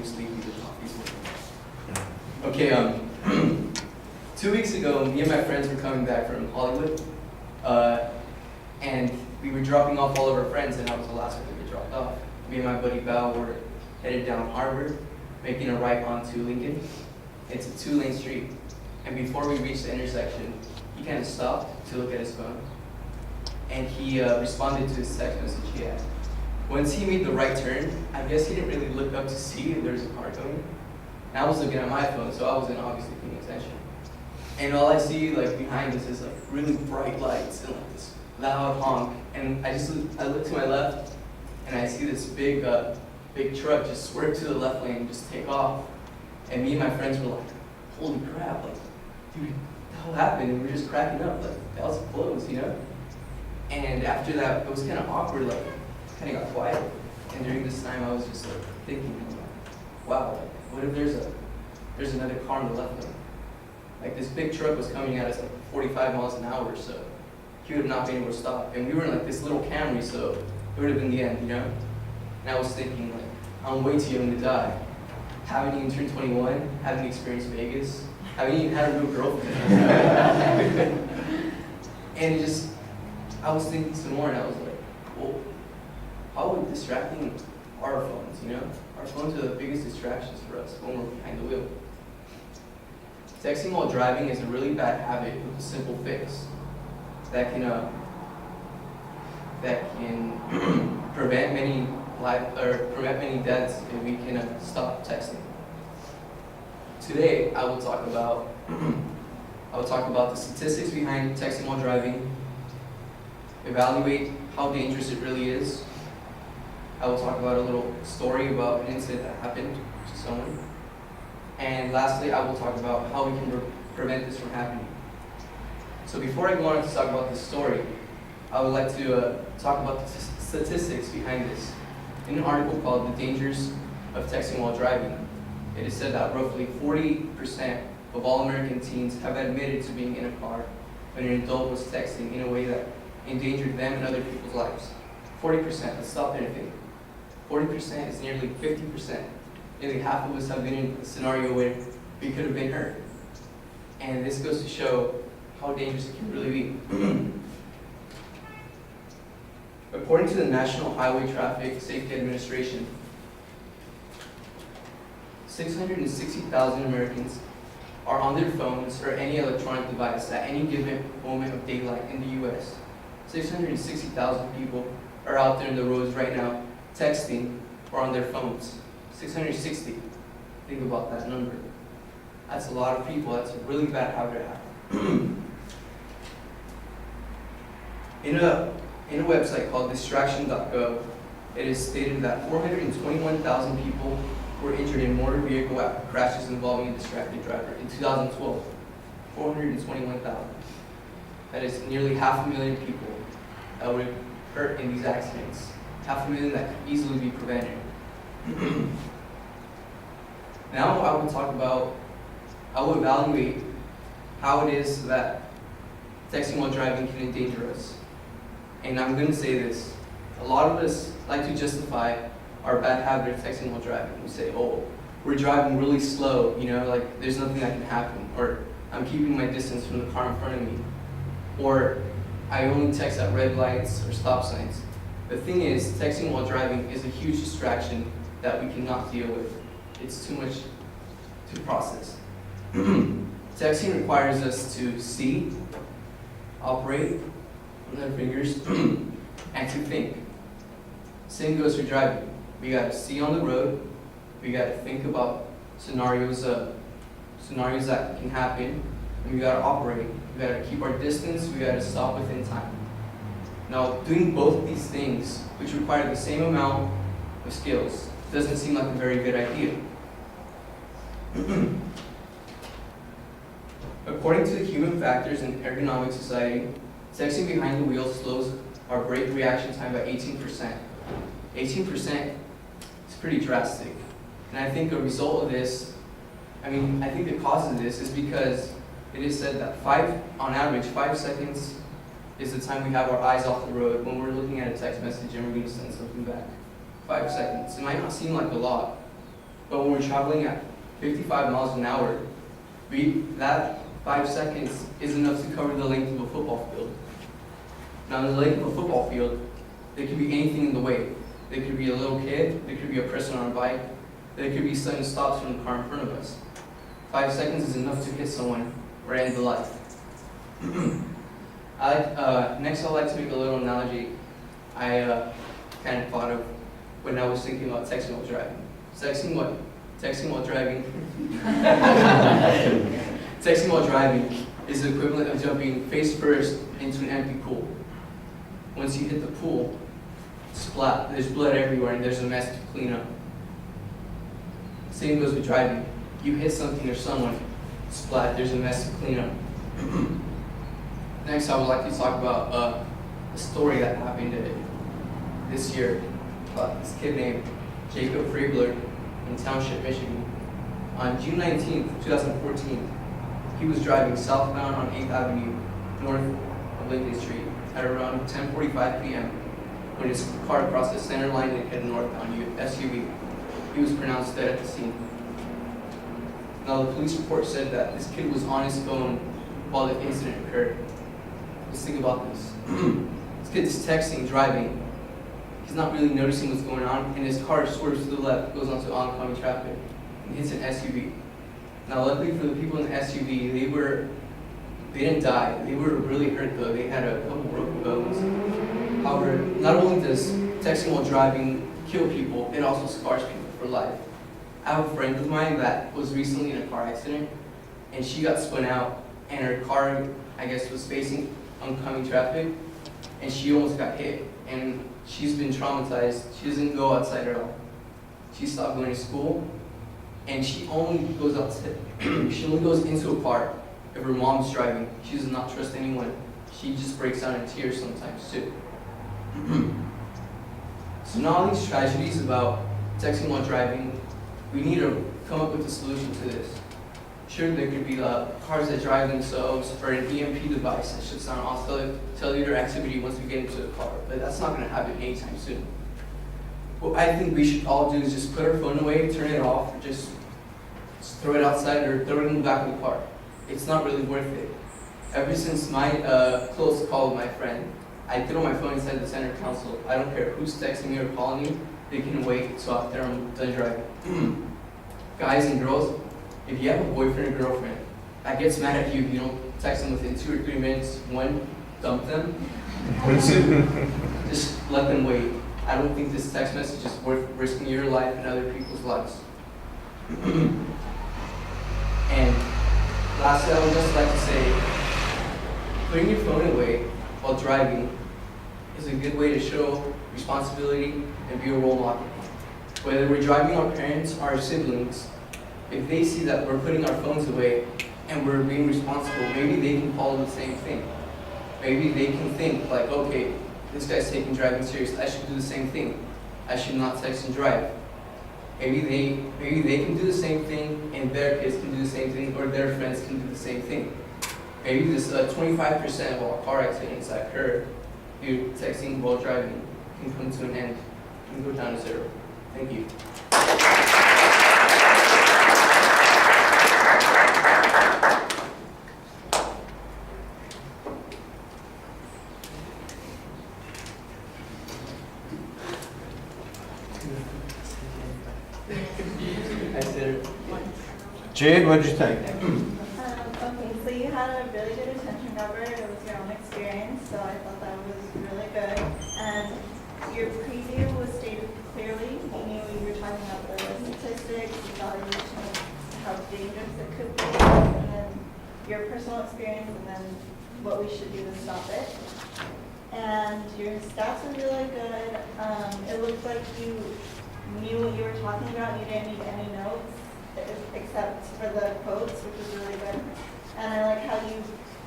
sleepy, the coffee's working. Okay, 2 weeks ago, me and my friends were coming back from Hollywood, and we were dropping off all of our friends, and I was the last one to get dropped off. Me and my buddy Val were headed down Harvard, making a right onto Lincoln. It's a 2-lane street, and before we reached the intersection, he kind of stopped to look at his phone, and he responded to his text message he had. Once he made the right turn, I guess he didn't really look up to see if there was a car coming. And I was looking at my phone, so I wasn't obviously paying attention. And all I see behind us is really bright lights and this loud honk. And I look to my left, and I see this big truck just swerve to the left lane and just take off. And me and my friends were like, holy crap, dude, the hell happened? And we were just cracking up, that was close, you know? And after that, it was kind of awkward, kind of got quiet. And during this time, I was just thinking, wow, what if there's another car on the left lane? This big truck was coming at us 45 miles an hour, so he would have not been able to stop. And we were in this little Camry, so it would have been the end, you know? And I was thinking, I'm way too young to die. Haven't even turned 21, haven't experienced Vegas, haven't even had a real girlfriend. And I was thinking some more, and I was like, well, how would distracting our phones, you know? Our phones are the biggest distractions for us when we're behind the wheel. Texting while driving is a really bad habit with a simple fix that can prevent many deaths if we can stop texting. Today, I will talk about the statistics behind texting while driving, evaluate how dangerous it really is. I will talk about a little story about an incident that happened to someone. And lastly, I will talk about how we can prevent this from happening. So before I go on to talk about this story, I would like to talk about the statistics behind this. In an article called The Dangers of Texting While Driving, it is said that roughly 40% of all American teens have admitted to being in a car when an adult was texting in a way that endangered them and other people's lives. 40%, let's stop there and think. 40% is nearly 50%. Nearly half of us have been in a scenario where we could have been hurt. And this goes to show how dangerous it can really be. According to the National Highway Traffic Safety Administration, 660,000 Americans are on their phones or any electronic device at any given moment of daylight in the U.S. 660,000 people are out there in the roads right now texting or on their phones. 660. Think about that number. That's a lot of people. That's a really bad habit to have. In a website called distraction.gov, it is stated that 421,000 people were injured in motor vehicle crashes involving a distracted driver in 2012. 421,000. That is nearly 500,000 people that were hurt in these accidents. 500,000 that could easily be prevented. Now I will evaluate how it is that texting while driving can endanger us. And I'm going to say this. A lot of us like to justify our bad habit of texting while driving. We say, oh, we're driving really slow, you know, there's nothing that can happen. Or I'm keeping my distance from the car in front of me. Or I only text at red lights or stop signs. The thing is, texting while driving is a huge distraction that we cannot deal with. It's too much to process. Texting requires us to see, operate on our fingers, and to think. Same goes for driving. We gotta see on the road. We gotta think about scenarios that can happen, and we gotta operate. We gotta keep our distance. We gotta stop within time. Now, doing both of these things, which require the same amount of skills, doesn't seem like a very good idea. According to the Human Factors and Ergonomic Society, texting behind the wheel slows our brake reaction time by 18%. 18% is pretty drastic. And I think a result of this, I think the cause of this is because it is said that on average, 5 seconds is the time we have our eyes off the road when we're looking at a text message and we're going to send something back. 5 seconds. It might not seem like a lot, but when we're traveling at 55 miles an hour, that 5 seconds is enough to cover the length of a football field. Now, in the length of a football field, there could be anything in the way. There could be a little kid, there could be a person on a bike, there could be sudden stops from the car in front of us. 5 seconds is enough to hit someone or end the life. Next, I'd like to make a little analogy I kind of thought of when I was thinking about texting while driving. Texting while driving. Texting while driving is the equivalent of jumping face first into an empty pool. Once you hit the pool, splat, there's blood everywhere and there's a mess to clean up. Same goes with driving. You hit something or someone, splat, there's a mess to clean up. Next, I would like to talk about a story that happened this year about this kid named Jacob Frabler in Township, Michigan. On June 19th, 2014, he was driving southbound on 8th Avenue, north of Lincoln Street, at around 10:45 p.m. when his car crossed the center line and headed northbound SUV. He was pronounced dead at the scene. Now, the police report said that this kid was on his phone while the incident occurred. Let's think about this. This kid's texting, driving. He's not really noticing what's going on, and his car swerves to the left, goes onto oncoming traffic, and hits an SUV. Now, luckily for the people in the SUV, they didn't die. They were really hurt though. They had a couple broken bones. However, not only does texting while driving kill people, it also scars people for life. I have a friend of mine that was recently in a car accident, and she got spun out, and her car, I guess, was facing oncoming traffic, and she almost got hit. And she's been traumatized. She doesn't go outside at all. She stopped going to school, and she only goes outside. She only goes into a car if her mom's driving. She does not trust anyone. She just breaks down in tears sometimes too. So now all these tragedies about texting while driving, we need to come up with a solution to this. Sure, there could be cars that drive themselves or an EMP device that shuts down all cellular activity once we get into the car, but that's not going to happen anytime soon. What I think we should all do is just put our phone away, turn it off, or just throw it outside or throw it in the back of the car. It's not really worth it. Ever since my close call with my friend, I throw my phone inside the center console. I don't care who's texting me or calling me, they can wait till after I'm done driving. Guys and girls, if you have a boyfriend or girlfriend that gets mad at you if you don't text them within 2 or 3 minutes, one, dump them, or two, just let them wait. I don't think this text message is worth risking your life and other people's lives. And lastly, I would just like to say, putting your phone away while driving is a good way to show responsibility and be a role model. Whether we're driving our parents or our siblings, if they see that we're putting our phones away and we're being responsible, maybe they can follow the same thing. Maybe they can think like, okay, this guy's taking driving serious, I should do the same thing. I should not text and drive. Maybe they can do the same thing and their kids can do the same thing or their friends can do the same thing. Maybe this 25% of all car accidents that occur due to texting while driving can come to an end and go down to zero. Thank you. Jade, what did you think? Okay, so you had a really good attention, Robert. It was your own experience, so I thought that was really good. And your preview was stated clearly. You knew you were talking about the statistics, evaluation of how dangerous it could be, and then your personal experience, and then what we should do to stop it. And your stats were really good. It looked like you knew what you were talking about. You didn't need any notes, except for the quotes, which was really good. And I like how you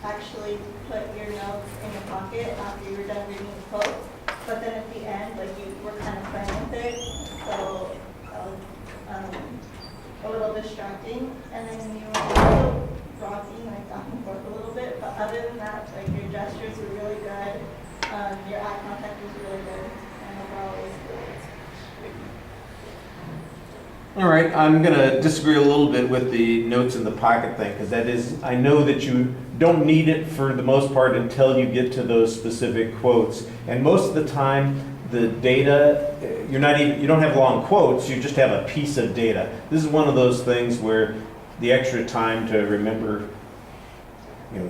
actually put your notes in your pocket after you were done reading the quote. But then at the end, like you were kind of playing with it, so that was a little distracting. And then you were also rocking like back and forth a little bit. But other than that, like your gestures were really good. Your eye contact was really good, and overall it was good. All right, I'm going to disagree a little bit with the notes in the pocket thing, because that is, I know that you don't need it for the most part until you get to those specific quotes. And most of the time, the data, you don't have long quotes, you just have a piece of data. This is one of those things where the extra time to remember,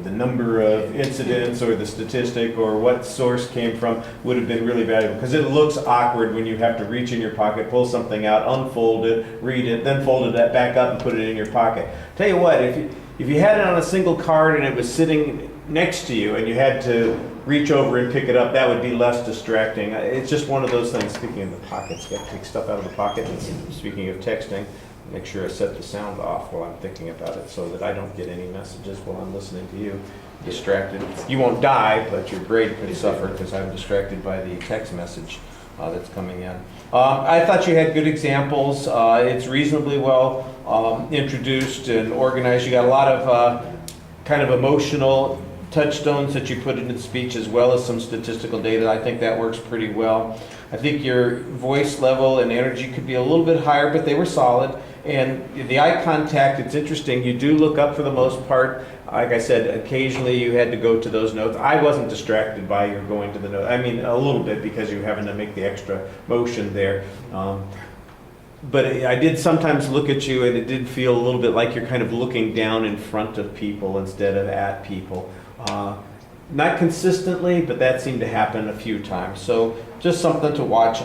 the number of incidents or the statistic or what source came from would have been really valuable, because it looks awkward when you have to reach in your pocket, pull something out, unfold it, read it, then fold it back up and put it in your pocket. Tell you what, if you had it on a single card and it was sitting next to you and you had to reach over and pick it up, that would be less distracting. It's just one of those things. Speaking of the pockets, got to take stuff out of the pocket. And speaking of texting, make sure I set the sound off while I'm thinking about it so that I don't get any messages while I'm listening to you. Distracted. You won't die, but your grade could suffer because I'm distracted by the text message that's coming in. I thought you had good examples. It's reasonably well introduced and organized. You got a lot of kind of emotional touchstones that you put into the speech, as well as some statistical data. I think that works pretty well. I think your voice level and energy could be a little bit higher, but they were solid. And the eye contact, it's interesting. You do look up for the most part. Like I said, occasionally you had to go to those notes. I wasn't distracted by your going to the note. I mean, a little bit, because you're having to make the extra motion there. But I did sometimes look at you, and it did feel a little bit like you're kind of looking down in front of people instead of at people. Not consistently, but that seemed to happen a few times. So just something to watch.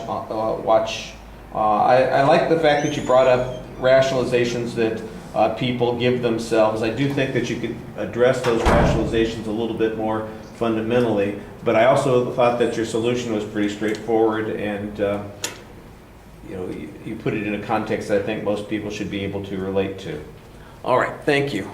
I like the fact that you brought up rationalizations that people give themselves. I do think that you could address those rationalizations a little bit more fundamentally, but I also thought that your solution was pretty straightforward, and you put it in a context that I think most people should be able to relate to. All right, thank you.